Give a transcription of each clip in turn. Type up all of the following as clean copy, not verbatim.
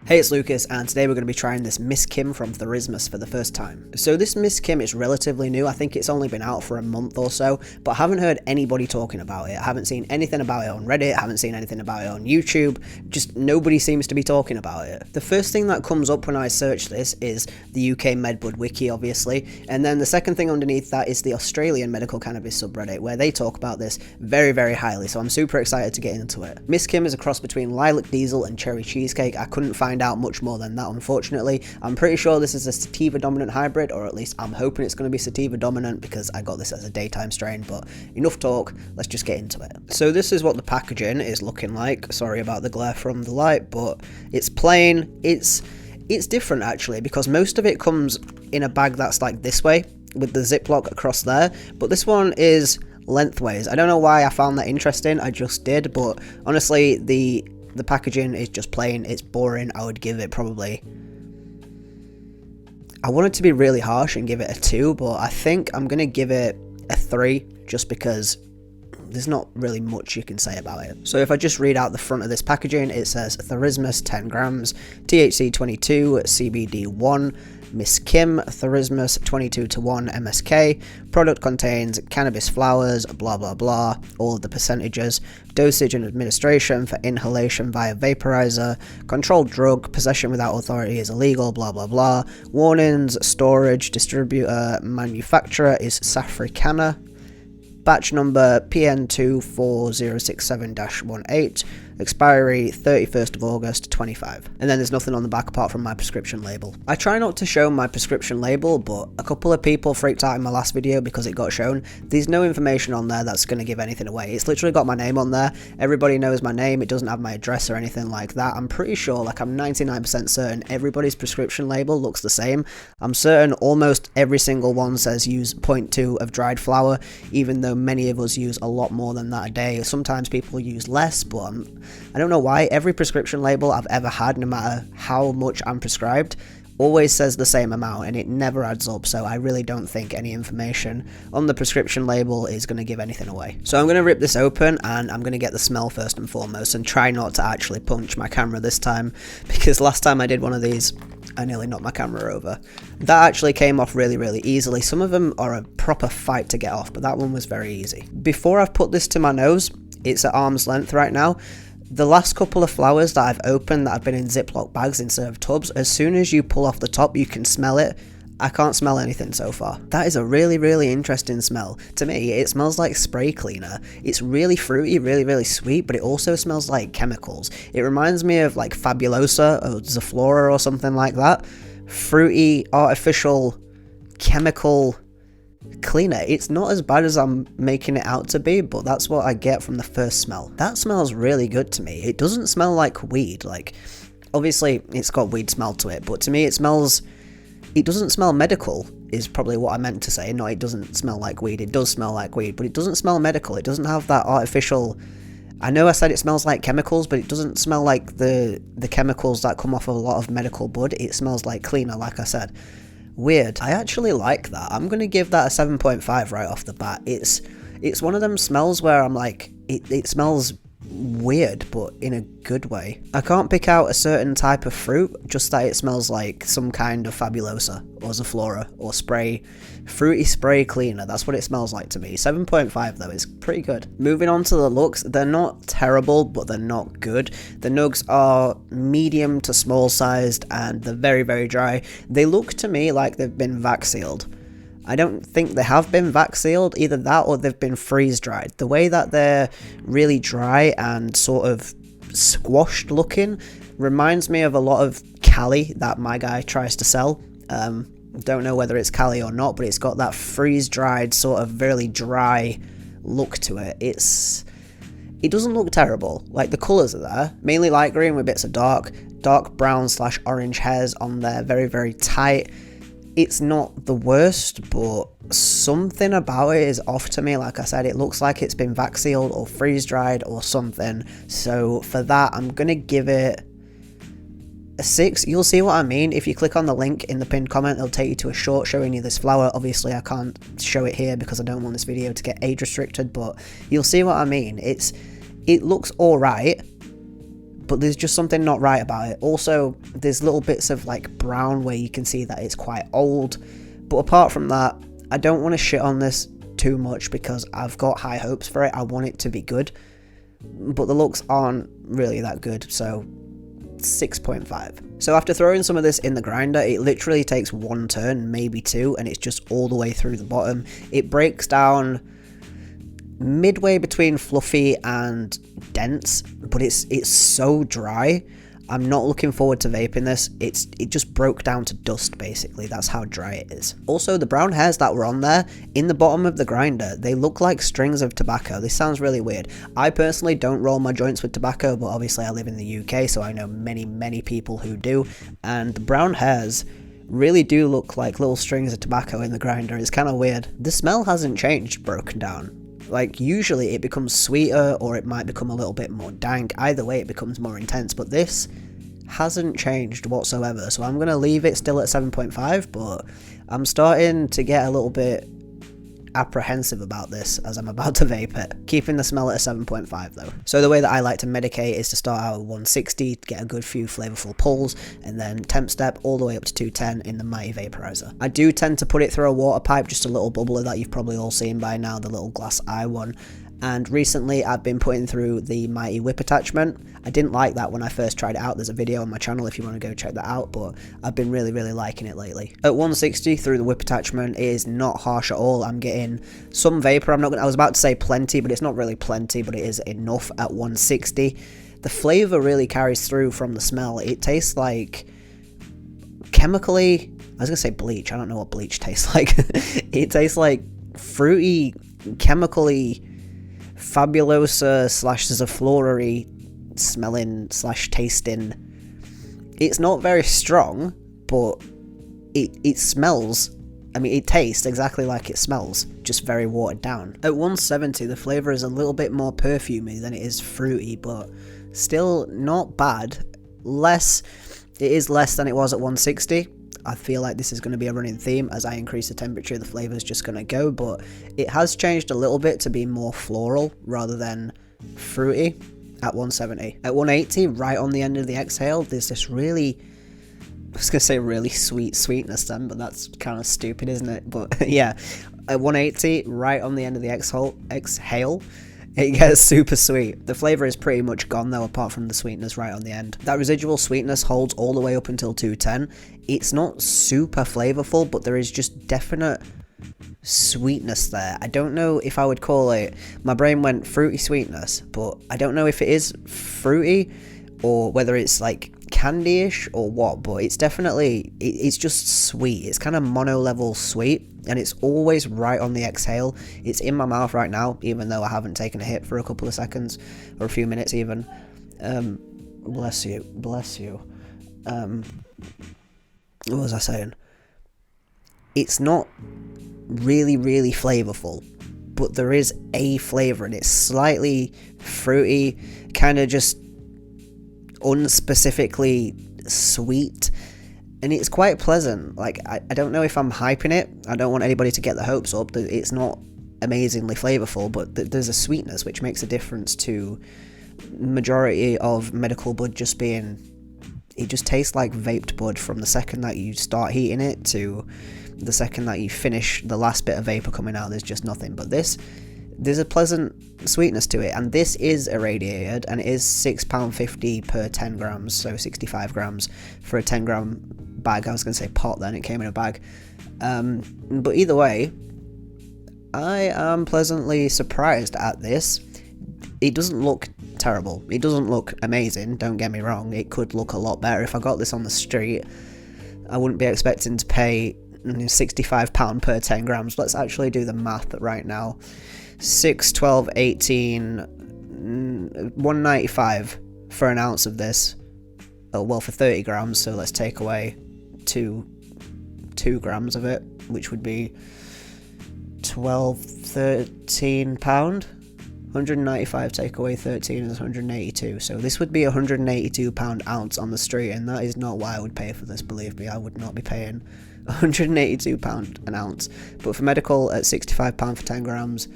Hey, it's Lucas, and today we're going to be trying this Miss Kim from Therismos for the first time. So this Miss Kim is relatively new. I think it's only been out for a month or so, but I haven't heard anybody talking about it. I haven't seen anything about it on Reddit, I haven't seen anything about it on YouTube, just nobody seems to be talking about it. The first thing that comes up when I search this is the UK Medbud wiki, obviously, and then the second thing underneath that is the Australian medical cannabis subreddit, where they talk about this very, very highly, so I'm super excited to get into it. Miss Kim is a cross between lilac diesel and cherry cheesecake. I couldn't find out much more than that, unfortunately. I'm pretty sure this is a sativa dominant hybrid, or at least I'm hoping it's going to be sativa dominant because I got this as a daytime strain, but enough talk, let's just get into it. So this is what the packaging is looking like. Sorry about the glare from the light, but it's plain. It's different actually, because most of it comes in a bag that's like this way with the Ziploc across there, but this one is lengthways. I don't know why I found that interesting, I just did, but honestly the packaging is just plain, it's boring. I would give it probably, I wanted to be really harsh and give it a 2, but I think I'm going to give it a 3 just because there's not really much you can say about it. So if I just read out the front of this packaging, it says Therismos 10 grams, THC 22, CBD 1, Miss Kim, Therismos 22:1 MSK, product contains cannabis flowers, blah blah blah, all of the percentages, dosage and administration for inhalation via vaporizer, controlled drug, possession without authority is illegal, blah blah blah, warnings, storage, distributor, manufacturer is Safricana, batch number PN24067-18, expiry 31st of August 25. And then there's nothing on the back apart from my prescription label. I try not to show my prescription label, but a couple of people freaked out in my last video because it got shown. There's no information on there that's going to give anything away. It's literally got my name on there. Everybody knows my name. It doesn't have my address or anything like that. I'm pretty sure, like I'm 99% certain everybody's prescription label looks the same. I'm certain almost every single one says use 0.2 of dried flower, even though many of us use a lot more than that a day. Sometimes people use less, but I don't know why. Every prescription label I've ever had, no matter how much I'm prescribed, always says the same amount, and it never adds up, so I really don't think any information on the prescription label is going to give anything away. So I'm going to rip this open, and I'm going to get the smell first and foremost, and try not to actually punch my camera this time, because last time I did one of these, I nearly knocked my camera over. That actually came off really, really easily. Some of them are a proper fight to get off, but that one was very easy. Before I've put this to my nose, it's at arm's length right now. The last couple of flowers that I've opened that have been in Ziploc bags instead of tubs, as soon as you pull off the top, you can smell it. I can't smell anything so far. That is a really, really interesting smell. To me, it smells like spray cleaner. It's really fruity, really, really sweet, but it also smells like chemicals. It reminds me of like Fabulosa or Zaflora or something like that. Fruity, artificial, chemical cleaner. It's not as bad as I'm making it out to be, but that's what I get from the first smell. That smells really good to me. It doesn't smell like weed. Like, obviously it's got weed smell to it, but to me it doesn't smell medical, is probably what I meant to say. No, it doesn't smell like weed. It does smell like weed, but it doesn't smell medical. It doesn't have that artificial, I know I said it smells like chemicals, but it doesn't smell like the chemicals that come off of a lot of medical bud. It smells like cleaner, like I said. Weird. I actually like that. I'm going to give that a 7.5 right off the bat. It's one of them smells where I'm like, it smells weird, but in a good way. I can't pick out a certain type of fruit, just that it smells like some kind of Fabulosa or Zaflora or fruity spray cleaner. That's what it smells like to me. 7.5 though, is pretty good. Moving on to the looks, they're not terrible, but they're not good. The nugs are medium to small sized, and they're very, very dry. They look to me like they've been vac sealed. I don't think they have been vac sealed, either that or they've been freeze dried. The way that they're really dry and sort of squashed looking reminds me of a lot of Cali that my guy tries to sell. Don't know whether it's Cali or not, but it's got that freeze dried sort of really dry look to it. It doesn't look terrible. Like, the colours are there, mainly light green with bits of dark brown / orange hairs on there, very, very tight. It's not the worst, but something about it is off to me. Like I said, it looks like it's been vac sealed or freeze dried or something. So for that, I'm going to give it a 6. You'll see what I mean. If you click on the link in the pinned comment, it'll take you to a short showing you this flower. Obviously, I can't show it here because I don't want this video to get age restricted, but you'll see what I mean. It looks alright, but there's just something not right about it. Also, there's little bits of like brown where you can see that it's quite old, but apart from that, I don't want to shit on this too much because I've got high hopes for it. I want it to be good, but the looks aren't really that good, so 6.5. So after throwing some of this in the grinder, it literally takes one turn, maybe two, and it's just all the way through the bottom. It breaks down midway between fluffy and dense, but it's so dry. I'm not looking forward to vaping this. It just broke down to dust, basically. That's how dry it is. Also, the brown hairs that were on there in the bottom of the grinder, they look like strings of tobacco. This sounds really weird. I personally don't roll my joints with tobacco, but obviously I live in the UK, so I know many people who do, and the brown hairs really do look like little strings of tobacco in the grinder. It's kind of weird. The smell hasn't changed, broken down. Like, usually it becomes sweeter or it might become a little bit more dank. Either way, it becomes more intense, but this hasn't changed whatsoever. So I'm going to leave it still at 7.5, but I'm starting to get a little bit apprehensive about this as I'm about to vape it. Keeping the smell at a 7.5 though. So the way that I like to medicate is to start out at 160 to get a good few flavorful pulls, and then temp step all the way up to 210 in the Mighty Vaporizer. I do tend to put it through a water pipe, just a little bubbler that you've probably all seen by now, the little glass eye one. And recently I've been putting through the Mighty Whip attachment. I didn't like that when I first tried it out. There's a video on my channel if you want to go check that out, but I've been really liking it lately. At 160 through the whip attachment, it is not harsh at all. I'm getting some vapor. I was about to say plenty, but it's not really plenty, but it is enough at 160. The flavor really carries through from the smell. It tastes like chemically, I was gonna say bleach. I don't know what bleach tastes like. It tastes like fruity, chemically fabulosa slash zaflora-y smelling slash tasting. It's not very strong, but it smells, I mean, it tastes exactly like it smells, just very watered down. At 170, the flavour is a little bit more perfumey than it is fruity, but still not bad. It is less than it was at 160. I feel like this is going to be a running theme. As I increase the temperature, the flavour is just going to go, but it has changed a little bit to be more floral rather than fruity at 170. At 180, right on the end of the exhale, there's this really, I was going to say really sweet sweetness then, but that's kind of stupid, isn't it? But yeah, at 180, right on the end of the exhale, it gets super sweet. The flavour is pretty much gone though, apart from the sweetness right on the end. That residual sweetness holds all the way up until 210. It's not super flavourful, but there is just definite sweetness there. I don't know if I would call it, my brain went fruity sweetness, but I don't know if it is fruity or whether it's like candy-ish or what, but it's definitely, it's just sweet. It's kind of mono level sweet, and it's always right on the exhale. It's in my mouth right now, even though I haven't taken a hit for a couple of seconds or a few minutes even. Bless you. What was I saying? It's not really flavourful, but there is a flavour, and it's slightly fruity, kind of just unspecifically sweet, and it's quite pleasant. Like, I don't know if I'm hyping it. I don't want anybody to get their hopes up. It's not amazingly flavourful, but there's a sweetness which makes a difference to majority of medical bud just being, it just tastes like vaped bud from the second that you start heating it to the second that you finish the last bit of vapour coming out. There's just nothing. But there's a pleasant sweetness to it, and this is irradiated, and it is £6.50 per 10 grams, so 65 grams for a 10 gram bag. I was going to say pot then, it came in a bag. But either way, I am pleasantly surprised at this. It doesn't look terrible. It doesn't look amazing, don't get me wrong. It could look a lot better. If I got this on the street, I wouldn't be expecting to pay £65 per 10 grams. Let's actually do the math right now. 6, 12, 18, 195 for an ounce of this. Oh, well, for 30 grams, so let's take away 2 grams of it, which would be 12, 13 pound. 195 take away 13 is 182, so this would be £182 ounce on the street, and that is not why I would pay for this. Believe me, I would not be paying £182 an ounce. But for medical, at £65 for 10 grams,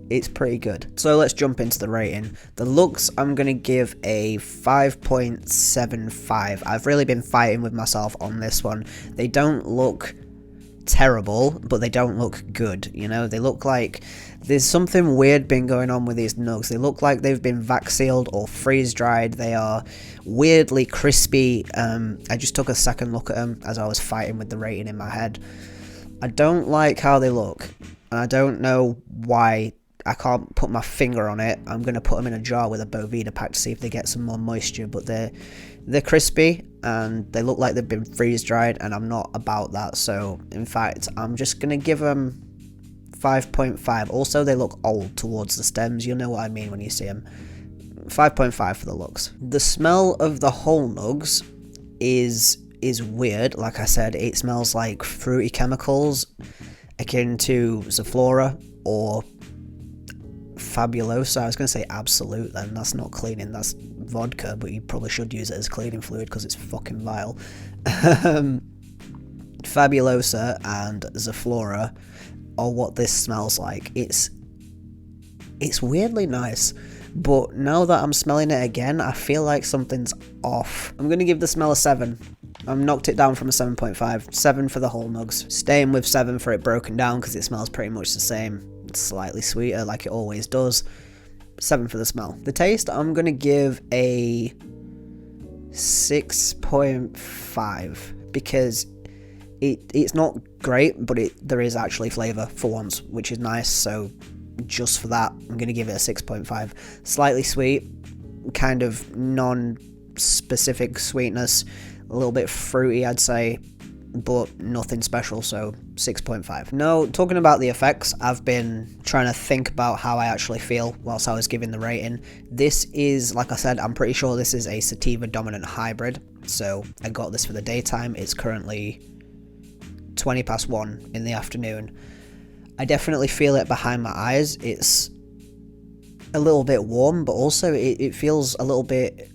it's pretty good. So let's jump into the rating. The looks, I'm going to give a 5.75. I've really been fighting with myself on this one. They don't look terrible, but they don't look good, you know? They look like there's something weird been going on with these nugs. They look like they've been vac sealed or freeze dried. They are weirdly crispy. I just took a second look at them as I was fighting with the rating in my head. I don't like how they look, and I don't know why. I can't put my finger on it. I'm going to put them in a jar with a Boveda pack to see if they get some more moisture, but they're crispy and they look like they've been freeze dried, and I'm not about that. So in fact, I'm just going to give them 5.5. Also, they look old towards the stems. You'll know what I mean when you see them. 5.5 for the looks. The smell of the whole nugs is weird. Like I said, it smells like fruity chemicals akin to Zaflora or Fabulosa. I was going to say Absolute then. That's not cleaning, that's vodka, but you probably should use it as cleaning fluid because it's fucking vile. Fabulosa and Zaflora are what this smells like. It's weirdly nice, but now that I'm smelling it again, I feel like something's off. I'm going to give the smell a 7. I've knocked it down from a 7.5. 7 for the whole nugs. Staying with 7 for it broken down because it smells pretty much the same. It's slightly sweeter like it always does. 7 for the smell. The taste, I'm going to give a 6.5 because it's not great, but there is actually flavour for once, which is nice. So just for that, I'm going to give it a 6.5. Slightly sweet, kind of non-specific sweetness, a little bit fruity I'd say, but nothing special, so 6.5. Now, talking about the effects, I've been trying to think about how I actually feel whilst I was giving the rating. This is, like I said, I'm pretty sure this is a sativa dominant hybrid, so I got this for the daytime. It's currently 20 past 1 in the afternoon. I definitely feel it behind my eyes. It's a little bit warm, but also it feels a little bit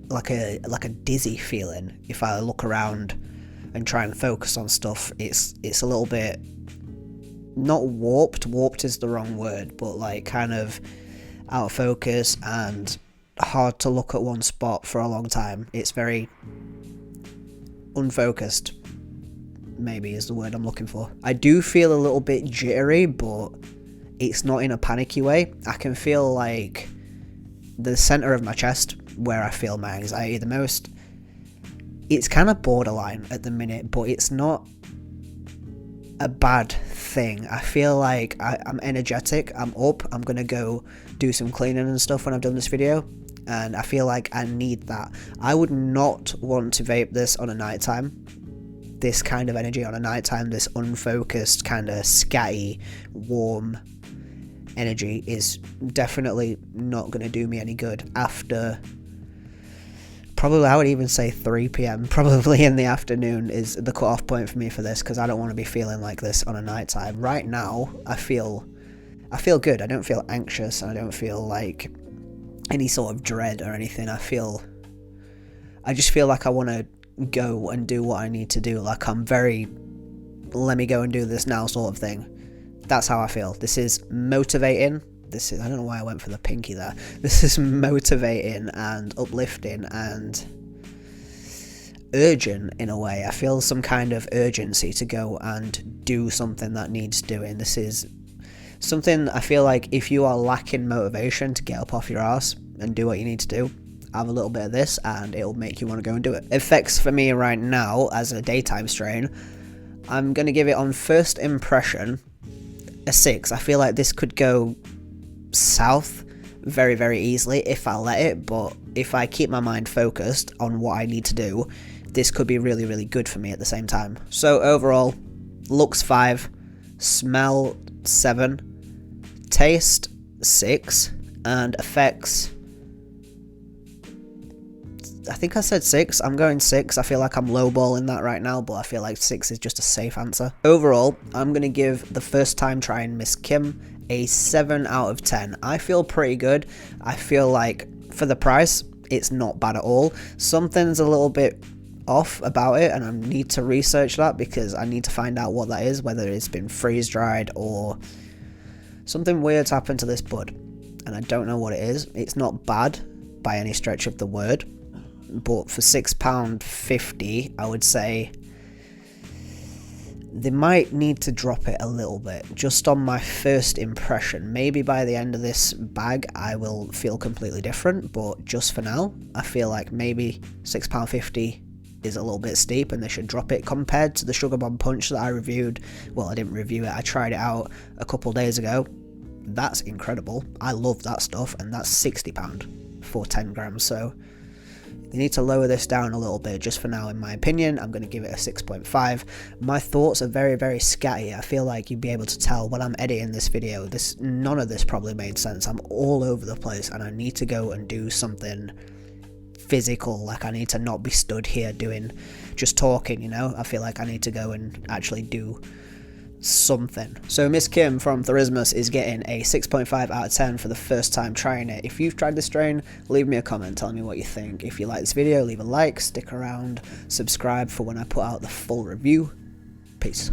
like a dizzy feeling. If I look around and try and focus on stuff, it's a little bit, not warped is the wrong word, but like kind of out of focus and hard to look at one spot for a long time. It's very unfocused, maybe is the word I'm looking for. I do feel a little bit jittery, but it's not in a panicky way. I can feel like the center of my chest, where I feel my anxiety the most, it's kind of borderline at the minute, but it's not a bad thing. I feel like I'm energetic, I'm up, I'm gonna go do some cleaning and stuff when I've done this video, and I feel like I need that. I would not want to vape this on a nighttime. This kind of energy on a nighttime, this unfocused, kind of scatty, warm energy is definitely not going to do me any good after, probably I would even say 3 PM, probably in the afternoon is the cutoff point for me for this, because I don't want to be feeling like this on a nighttime. Right now, I feel good. I don't feel anxious, and I don't feel like any sort of dread or anything. I just feel like I want to go and do what I need to do. Like I'm very, let me go and do this now sort of thing. That's how I feel. This is motivating. I don't know why I went for the pinky there. This is motivating and uplifting and urgent in a way. I feel some kind of urgency to go and do something that needs doing. This is something I feel like if you are lacking motivation to get up off your ass and do what you need to do, have a little bit of this and it'll make you want to go and do it. Effects for me right now as a daytime strain, I'm going to give it on first impression a 6. I feel like this could go south very, very easily if I let it, but if I keep my mind focused on what I need to do, this could be really, really good for me at the same time. So overall, looks 5, smell 7, taste 6, and effects, I think I said 6. I'm going 6. I feel like I'm lowballing that right now, but I feel like 6 is just a safe answer. Overall, I'm going to give the first time trying Miss Kim a 7 out of 10. I feel pretty good. I feel like for the price, it's not bad at all. Something's a little bit off about it, and I need to research that because I need to find out what that is, whether it's been freeze dried or Something weird's happened to this bud, and I don't know what it is. It's not bad by any stretch of the word, but for £6.50, I would say they might need to drop it a little bit, just on my first impression. Maybe by the end of this bag I will feel completely different, but just for now I feel like maybe £6.50 is a little bit steep and they should drop it compared to the Sugar Bomb Punch that I reviewed. Well, I didn't review it, I tried it out a couple days ago. That's incredible. I love that stuff, and that's £60 for 10 grams, so they need to lower this down a little bit just for now. In my opinion, I'm going to give it a 6.5. My thoughts are very, very scatty. I feel like you'd be able to tell when I'm editing this video, none of this probably made sense. I'm all over the place, and I need to go and do something physical. Like, I need to not be stood here just talking, you know? I feel like I need to go and actually do something. So Miss Kim from Therismos is getting a 6.5 out of 10 for the first time trying it. If you've tried this strain, leave me a comment telling me what you think. If you like this video, leave a like, stick around, subscribe for when I put out the full review. Peace.